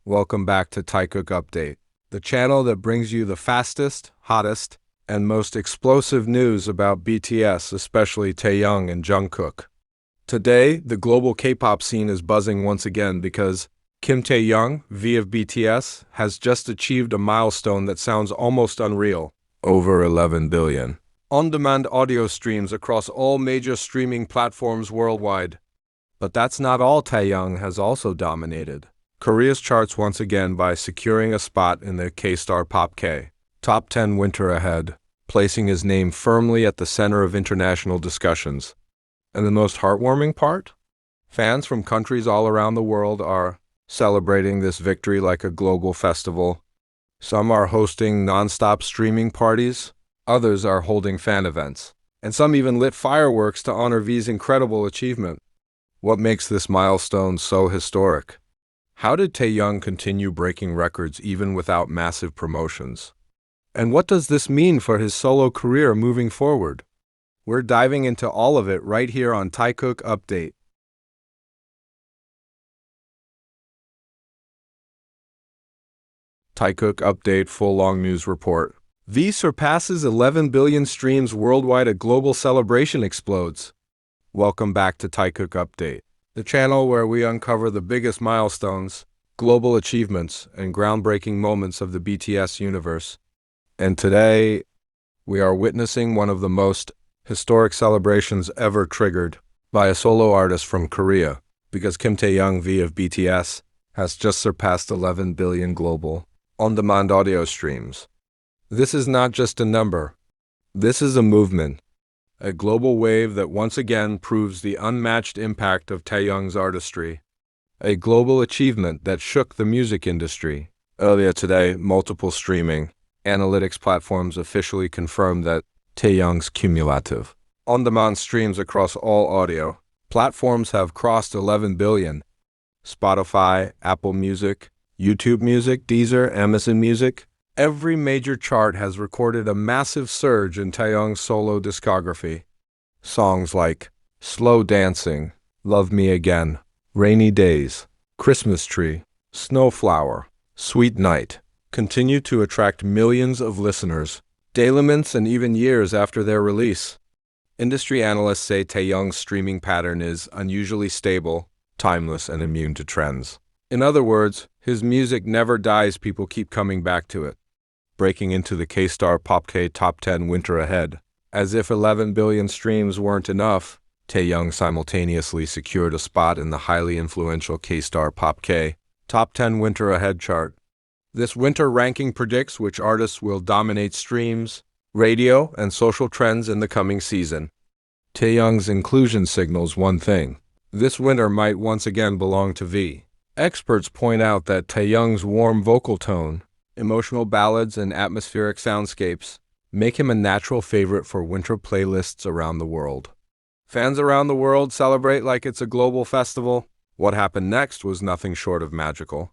Welcome back to Taekook Update, the channel that brings you the fastest, hottest, and most explosive news about BTS, especially Taehyung and Jungkook. Today, the global K-pop scene is buzzing once again because Kim Taehyung, V of BTS, has just achieved a milestone that sounds almost unreal: over 11 billion on-demand audio streams across all major streaming platforms worldwide. But that's not all. Taehyung has also dominated Korea's charts once again by securing a spot in the K-Star Pop K Top 10 Winter Ahead, placing his name firmly at the center of international discussions. And the most heartwarming part? Fans from countries all around the world are celebrating this victory like a global festival. Some are hosting non-stop streaming parties, others are holding fan events, and some even lit fireworks to honor V's incredible achievement. What makes this milestone so historic? How did Taehyung continue breaking records even without massive promotions? And what does this mean for his solo career moving forward? We're diving into all of it right here on Taekook Update. Taekook Update Full Long News Report. V surpasses 11 billion streams worldwide. A global celebration explodes. Welcome back to Taekook Update, the channel where we uncover the biggest milestones, global achievements, and groundbreaking moments of the BTS universe. And today, we are witnessing one of the most historic celebrations ever triggered by a solo artist from Korea, because Kim Taehyung, V of BTS, has just surpassed 11 billion global on-demand audio streams. This is not just a number. This is a movement, a global wave that once again proves the unmatched impact of Taehyung's artistry, a global achievement that shook the music industry. Earlier today, multiple streaming analytics platforms officially confirmed that Taehyung's cumulative on-demand streams across all audio platforms have crossed 11 billion. Spotify, Apple Music, YouTube Music, Deezer, Amazon Music. Every major chart has recorded a massive surge in Taehyung's solo discography. Songs like Slow Dancing, Love Me Again, Rainy Days, Christmas Tree, Snowflower, Sweet Night continue to attract millions of listeners, daily months and even years after their release. Industry analysts say Taehyung's streaming pattern is unusually stable, timeless, and immune to trends. In other words, his music never dies. People keep coming back to it. Breaking into the K-Star Pop K Top 10 Winter Ahead. As if 11 billion streams weren't enough, Taehyung simultaneously secured a spot in the highly influential K-Star Pop K Top 10 Winter Ahead chart. This winter ranking predicts which artists will dominate streams, radio, and social trends in the coming season. Taehyung's inclusion signals one thing: this winter might once again belong to V. Experts point out that Taehyung's warm vocal tone, emotional ballads, and atmospheric soundscapes make him a natural favorite for winter playlists around the world. Fans around the world celebrate like it's a global festival. What happened next was nothing short of magical.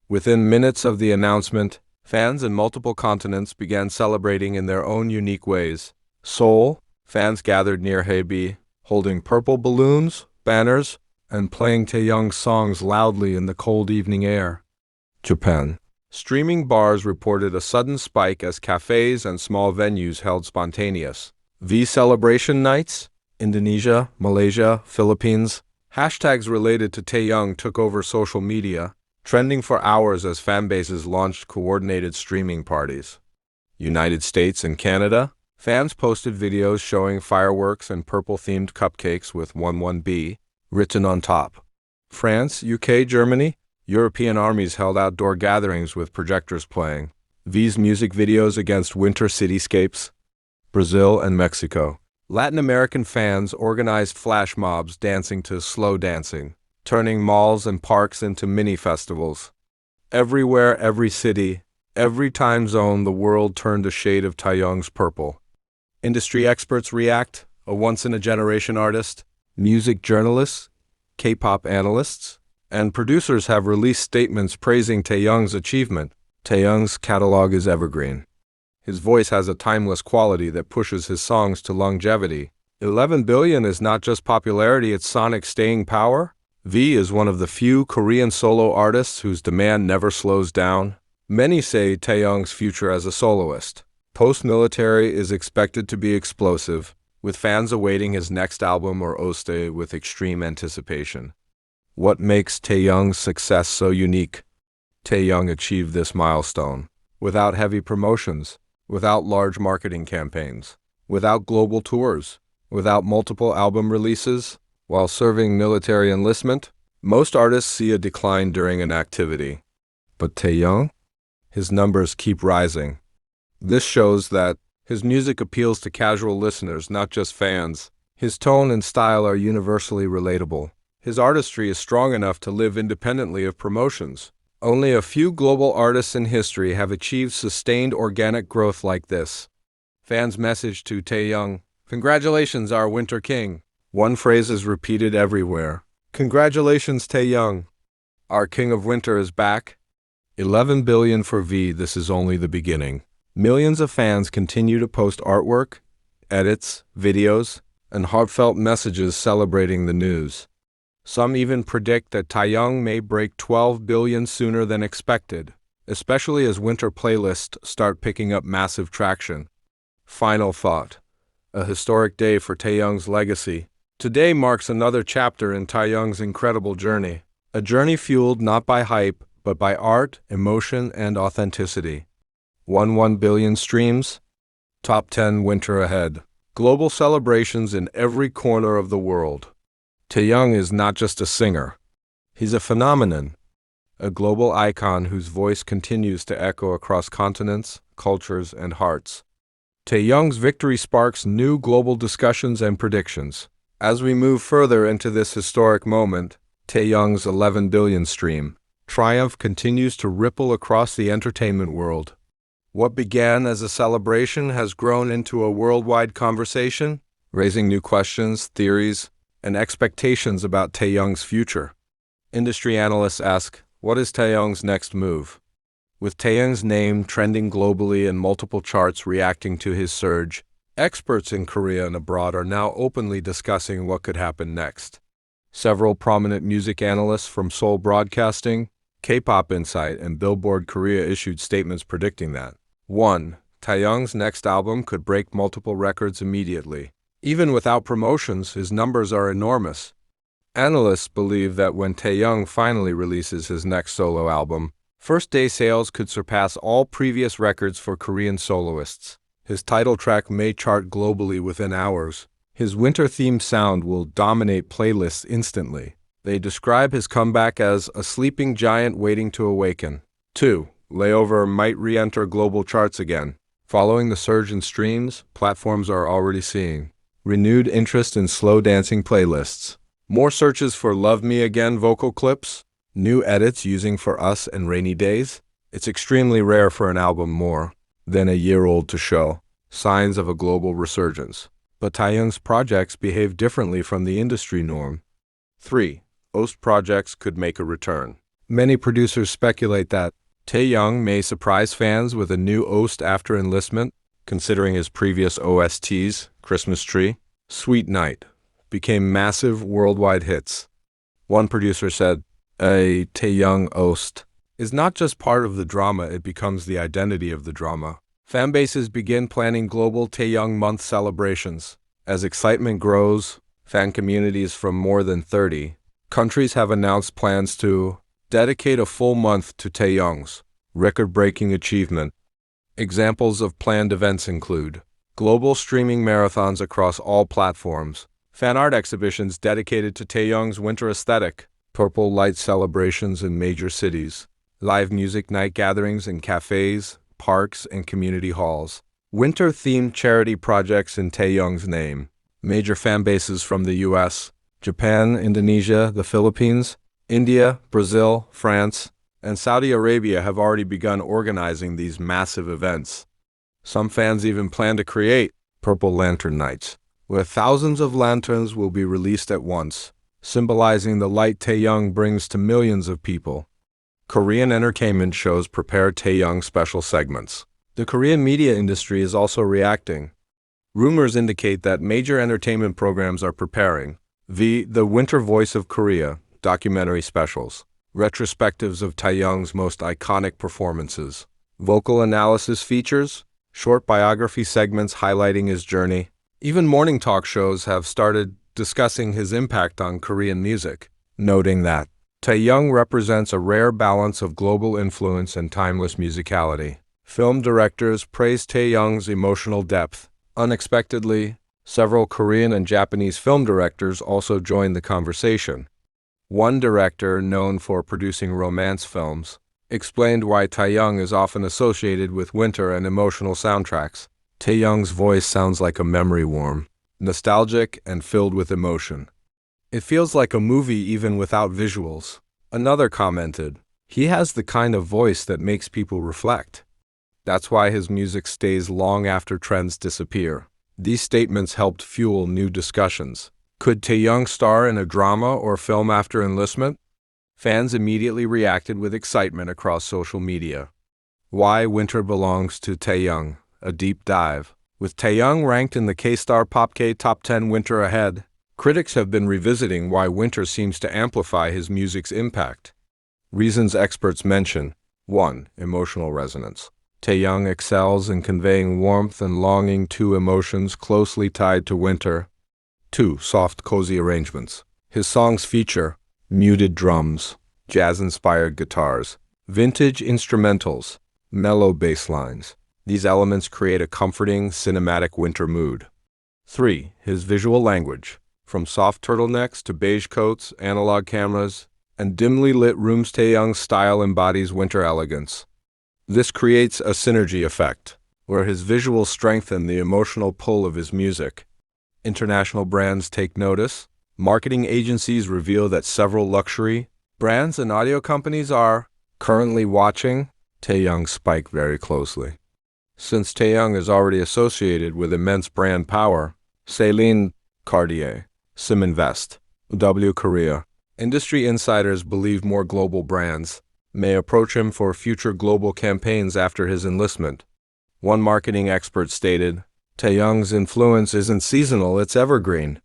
Within minutes of the announcement, fans in multiple continents began celebrating in their own unique ways. Seoul, fans gathered near Haebi, holding purple balloons, banners, and playing Taehyung's songs loudly in the cold evening air. Japan. Streaming bars reported a sudden spike as cafes and small venues held spontaneous V celebration nights. Indonesia, Malaysia, Philippines. Hashtags related to Taehyung took over social media, trending for hours as fanbases launched coordinated streaming parties. United States and Canada. Fans posted videos showing fireworks and purple-themed cupcakes with 11B written on top. France, UK, Germany. European armies held outdoor gatherings with projectors playing V's music videos against winter cityscapes. Brazil and Mexico. Latin American fans organized flash mobs dancing to Slow Dancing, turning malls and parks into mini-festivals. Everywhere, every city, every time zone, the world turned a shade of Taehyung's purple. Industry experts react: a once-in-a-generation artist, music journalists, K-pop analysts, and producers have released statements praising Taehyung's achievement. Taehyung's catalog is evergreen. His voice has a timeless quality that pushes his songs to longevity. 11 billion is not just popularity, it's sonic staying power. V is one of the few Korean solo artists whose demand never slows down. Many say Taehyung's future as a soloist, post-military, is expected to be explosive, with fans awaiting his next album or OST with extreme anticipation. What makes Taehyung's success so unique? Taehyung achieved this milestone without heavy promotions, without large marketing campaigns, without global tours, without multiple album releases, while serving military enlistment. Most artists see a decline during an activity. But Taehyung? His numbers keep rising. This shows that his music appeals to casual listeners, not just fans. His tone and style are universally relatable. His artistry is strong enough to live independently of promotions. Only a few global artists in history have achieved sustained organic growth like this. Fans' message to Taehyung: "Congratulations, our Winter King." One phrase is repeated everywhere. "Congratulations, Taehyung. Our King of Winter is back." 11 billion for V. This is only the beginning. Millions of fans continue to post artwork, edits, videos, and heartfelt messages celebrating the news. Some even predict that Taehyung may break 12 billion sooner than expected, especially as winter playlists start picking up massive traction. Final thought. A historic day for Taehyung's legacy. Today marks another chapter in Taehyung's incredible journey. A journey fueled not by hype, but by art, emotion, and authenticity. 1 billion streams. Top 10 winter ahead. Global celebrations in every corner of the world. Taehyung is not just a singer. He's a phenomenon, a global icon whose voice continues to echo across continents, cultures, and hearts. Taehyung's victory sparks new global discussions and predictions. As we move further into this historic moment, Taehyung's 11 billion stream triumph continues to ripple across the entertainment world. What began as a celebration has grown into a worldwide conversation, raising new questions, theories, and expectations about Taehyung's future. Industry analysts ask, what is Taehyung's next move? With Taehyung's name trending globally and multiple charts reacting to his surge, experts in Korea and abroad are now openly discussing what could happen next. Several prominent music analysts from Seoul Broadcasting, K-Pop Insight, and Billboard Korea issued statements predicting that 1. Taehyung's next album could break multiple records immediately. Even without promotions, his numbers are enormous. Analysts believe that when Taehyung finally releases his next solo album, first-day sales could surpass all previous records for Korean soloists. His title track may chart globally within hours. His winter-themed sound will dominate playlists instantly. They describe his comeback as a sleeping giant waiting to awaken. 2. Layover might re-enter global charts again. Following the surge in streams, platforms are already seeing renewed interest in slow dancing playlists, more searches for Love Me Again vocal clips, new edits using For Us and Rainy Days. It's extremely rare for an album more than a year old to show signs of a global resurgence. But Taehyung's projects behave differently from the industry norm. 3. OST projects could make a return. Many producers speculate that Taehyung may surprise fans with a new OST after enlistment, considering his previous OSTs, Christmas Tree, Sweet Night, became massive worldwide hits. One producer said, a Taehyung OST is not just part of the drama, it becomes the identity of the drama. Fanbases begin planning global Taehyung month celebrations. As excitement grows, fan communities from more than 30 countries have announced plans to dedicate a full month to Taehyung's record-breaking achievement. Examples of planned events include global streaming marathons across all platforms, fan art exhibitions dedicated to Taehyung's winter aesthetic, purple light celebrations in major cities, live music night gatherings in cafes, parks, and community halls, winter-themed charity projects in Taehyung's name. Major fan bases from the US, Japan, Indonesia, the Philippines, India, Brazil, France, and Saudi Arabia have already begun organizing these massive events. Some fans even plan to create Purple Lantern Nights, where thousands of lanterns will be released at once, symbolizing the light Taehyung brings to millions of people. Korean entertainment shows prepare Taehyung special segments. The Korean media industry is also reacting. Rumors indicate that major entertainment programs are preparing. The Winter Voice of Korea, documentary specials, retrospectives of Taeyong's most iconic performances, vocal analysis features, short biography segments highlighting his journey. Even morning talk shows have started discussing his impact on Korean music, noting that Taeyong represents a rare balance of global influence and timeless musicality. Film directors praised Taeyong's emotional depth. Unexpectedly, several Korean and Japanese film directors also joined the conversation. One director, known for producing romance films, explained why Taeyong is often associated with winter and emotional soundtracks. Taeyong's voice sounds like a memory warm, nostalgic, and filled with emotion. It feels like a movie even without visuals. Another commented, "He has the kind of voice that makes people reflect." That's why his music stays long after trends disappear. These statements helped fuel new discussions. Could Taeyong star in a drama or film after enlistment? Fans immediately reacted with excitement across social media. Why Winter belongs to Taeyong, a deep dive. With Taeyong ranked in the K-Star Pop K Top 10 Winter ahead, critics have been revisiting why Winter seems to amplify his music's impact. Reasons experts mention: 1. Emotional resonance. Taeyong excels in conveying warmth and longing, two emotions closely tied to winter. 2. Soft, cozy arrangements. His songs feature muted drums, jazz-inspired guitars, vintage instrumentals, mellow bass lines. These elements create a comforting, cinematic winter mood. 3. His visual language. From soft turtlenecks to beige coats, analog cameras, and dimly lit rooms, Taeyong's style embodies winter elegance. This creates a synergy effect, where his visuals strengthen the emotional pull of his music. International brands take notice. Marketing agencies reveal that several luxury brands and audio companies are currently watching Taeyong's spike very closely. Since Taeyong is already associated with immense brand power, Celine, Cartier, Siminvest, W Korea, industry insiders believe more global brands may approach him for future global campaigns after his enlistment. One marketing expert stated, "Taeyong's influence isn't seasonal, it's evergreen."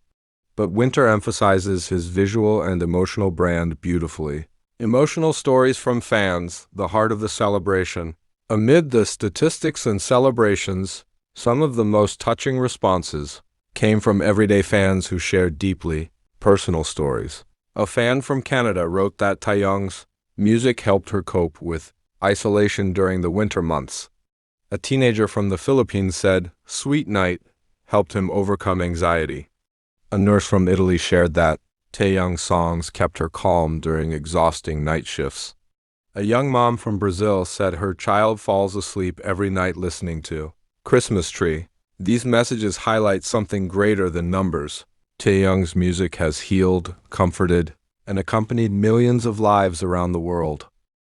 But Winter emphasizes his visual and emotional brand beautifully. Emotional stories from fans, the heart of the celebration. Amid the statistics and celebrations, some of the most touching responses came from everyday fans who shared deeply personal stories. A fan from Canada wrote that Taeyong's music helped her cope with isolation during the winter months. A teenager from the Philippines said, "Sweet Night" helped him overcome anxiety. A nurse from Italy shared that Taeyong's songs kept her calm during exhausting night shifts. A young mom from Brazil said her child falls asleep every night listening to Christmas Tree. These messages highlight something greater than numbers. Taeyong's music has healed, comforted, and accompanied millions of lives around the world.